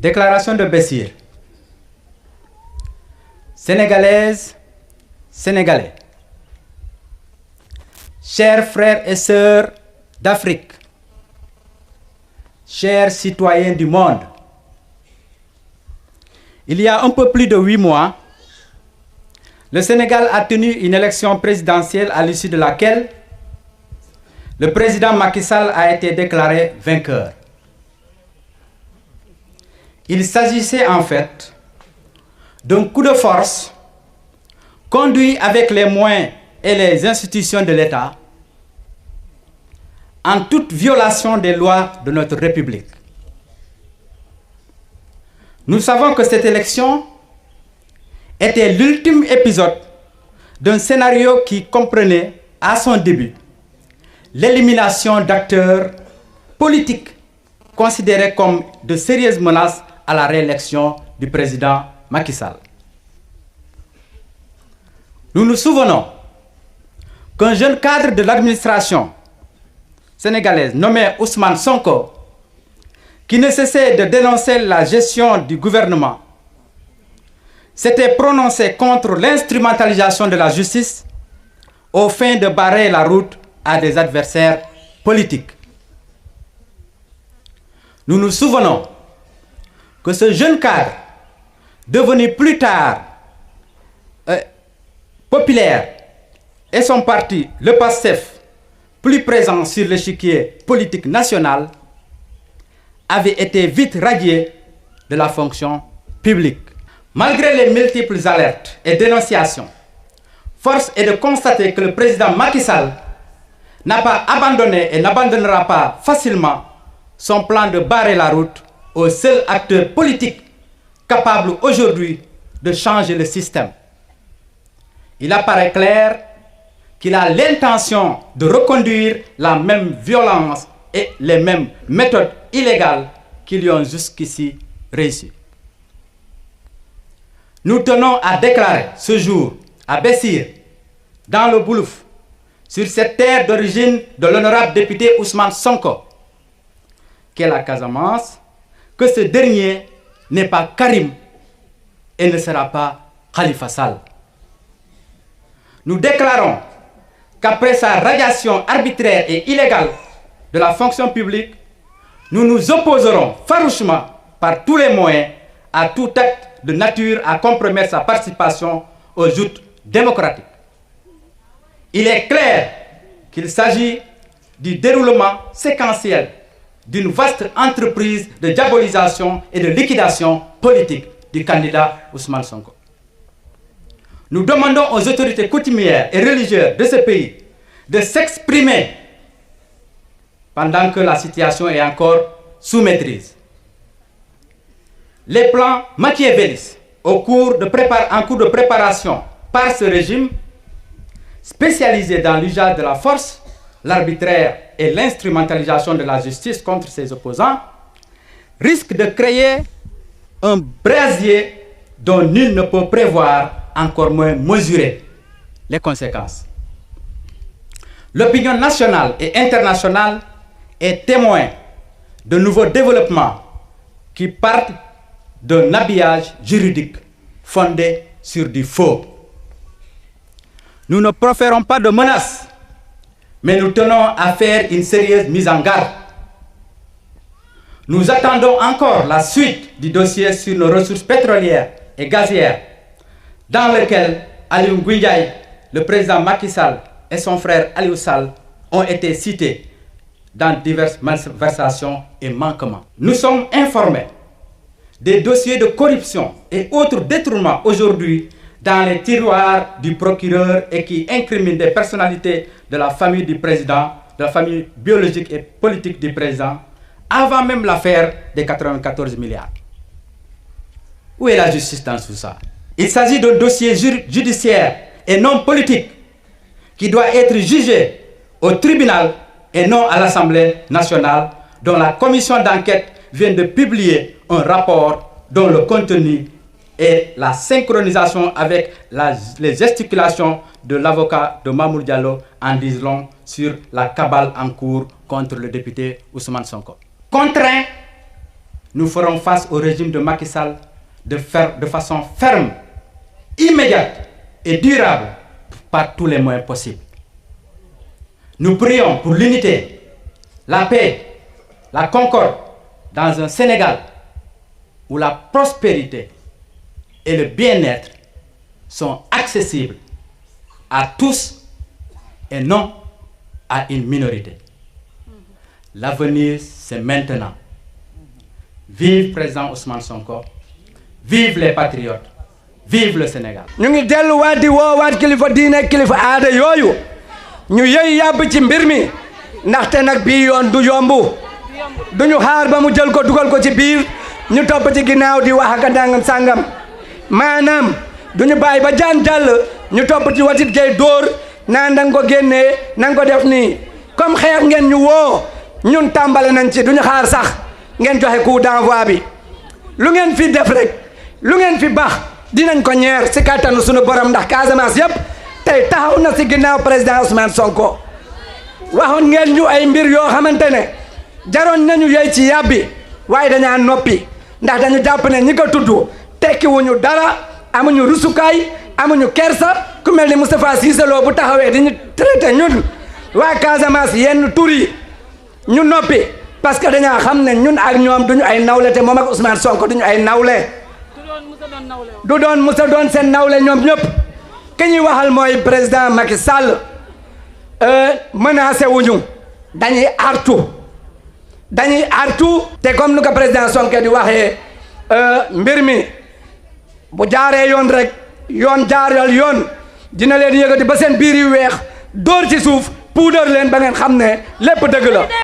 Déclaration de Bessir. Sénégalaises, Sénégalais, chers frères et sœurs d'Afrique, chers citoyens du monde, il y a un peu plus de 8 mois, le Sénégal a tenu une élection présidentielle à l'issue de laquelle le président Macky Sall a été déclaré vainqueur. Il s'agissait en fait d'un coup de force conduit avec les moyens et les institutions de l'État en toute violation des lois de notre République. Nous savons que cette élection était l'ultime épisode d'un scénario qui comprenait à son début l'élimination d'acteurs politiques considérés comme de sérieuses menaces à la réélection du président Macky Sall. Nous nous souvenons qu'un jeune cadre de l'administration sénégalaise nommé Ousmane Sonko, qui ne cessait de dénoncer la gestion du gouvernement, s'était prononcé contre l'instrumentalisation de la justice aux fins de barrer la route à des adversaires politiques. Nous nous souvenons que ce jeune cadre, devenu plus tard populaire, et son parti, le PASTEF, plus présent sur l'échiquier politique national, avait été vite radié de la fonction publique. Malgré les multiples alertes et dénonciations, force est de constater que le président Macky Sall n'a pas abandonné et n'abandonnera pas facilement son plan de barrer la route au seul acteur politique capable aujourd'hui de changer le système. Il apparaît clair qu'il a l'intention de reconduire la même violence et les mêmes méthodes illégales qui lui ont jusqu'ici réussi. Nous tenons à déclarer ce jour à Bessir, dans le Boulouf, sur cette terre d'origine de l'honorable député Ousmane Sonko, qu'est la Casamance, que ce dernier n'est pas Karim et ne sera pas Khalifa Sall. Nous déclarons qu'après sa radiation arbitraire et illégale de la fonction publique, nous nous opposerons farouchement par tous les moyens à tout acte de nature à compromettre sa participation aux joutes démocratiques. Il est clair qu'il s'agit du déroulement séquentiel d'une vaste entreprise de diabolisation et de liquidation politique du candidat Ousmane Sonko. Nous demandons aux autorités coutumières et religieuses de ce pays de s'exprimer pendant que la situation est encore sous maîtrise. Les plans machiavélistes en cours de préparation par ce régime, spécialisé dans l'usage de la force, l'arbitraire et l'instrumentalisation de la justice contre ses opposants, risquent de créer un brasier dont nul ne peut prévoir, encore moins mesurer les conséquences. L'opinion nationale et internationale est témoin de nouveaux développements qui partent d'un habillage juridique fondé sur du faux. Nous ne proférons pas de menaces, mais nous tenons à faire une sérieuse mise en garde. Nous attendons encore la suite du dossier sur nos ressources pétrolières et gazières, dans lequel Aliou Ngouille, le président Macky Sall et son frère Aliou Sall ont été cités dans diverses malversations et manquements. Nous sommes informés des dossiers de corruption et autres détournements aujourd'hui dans les tiroirs du procureur et qui incriminent des personnalités de la famille du président, de la famille biologique et politique du président, avant même l'affaire des 94 milliards. Où est la justice dans tout ça? Il s'agit d'un dossier judiciaire et non politique qui doit être jugé au tribunal et non à l'Assemblée nationale, dont la commission d'enquête vient de publier un rapport dont le contenu est la synchronisation avec les gesticulations de l'avocat de Mamour Diallo en disant long sur la cabale en cours contre le député Ousmane Sonko. Contraint nous ferons face au régime de Macky Sall de façon ferme, immédiate et durable par tous les moyens possibles. Nous prions pour l'unité, la paix, la concorde dans un Sénégal où la prospérité et le bien-être sont accessibles à tous et non à une minorité. L'avenir, c'est maintenant. Vive président Ousmane Sonko, vive les patriotes, vive le Sénégal. ñu ngi delluwaat di woowaat kilifa diine kilifa aada yooyu ñu yëy yàbb ci mbir mi ndaxte nag bii yoon du yombu duñu xaar ba mu jël ko dugal ko ci biir ñu topp ci ginnaaw di wax ak ndàngam sàngam maanaam duñu bàyyi ba jaan jàll ñu topp ci watit gay dóor naan danga ko génnee nanga ko def nii comme xeex ngeen ñu woo ñun tàmbale nañ ci duñu xaar sax ngeen joxe coup d'envoi bi lu ngeen fi def rek lu ngeen fi baax dinañ ko ñeer si kàttanu suñu borom ndax Casamance yëpp tey taxaw na si ginnaaw président Ousmane Sonko waxoon ngeen ñu ay mbir yoo xamante ne jaroon nañu yey ci yàbbi waaye dañaa noppi ndax dañu jàpp ne ñi ko tudd tekkiwuñu dara amuñu rusukaay amuñu kersa ku mel ni Moustapha Cissé Lo bu taxawee di ñu traité ñun waa Casamance yenn tur yi ñu noppi parce que dañaa xam ne ñun ak ñoom duñu ay nawle te moom ak Ousmane Sonko duñu ay nawle du doon musa doon seen nawle ñoom ñëpp ki ñuy waxal mooy président Macky Sall menacé wuñu dañuy artu te comme nu ko président Sonko di waxee mbir mi bu jaaree yoon rek yoon jaaral yoon dina leen yëgati ba seen biir yu weex dóor ci suuf puudar leen ba ngeen xam ne lépp dëgg la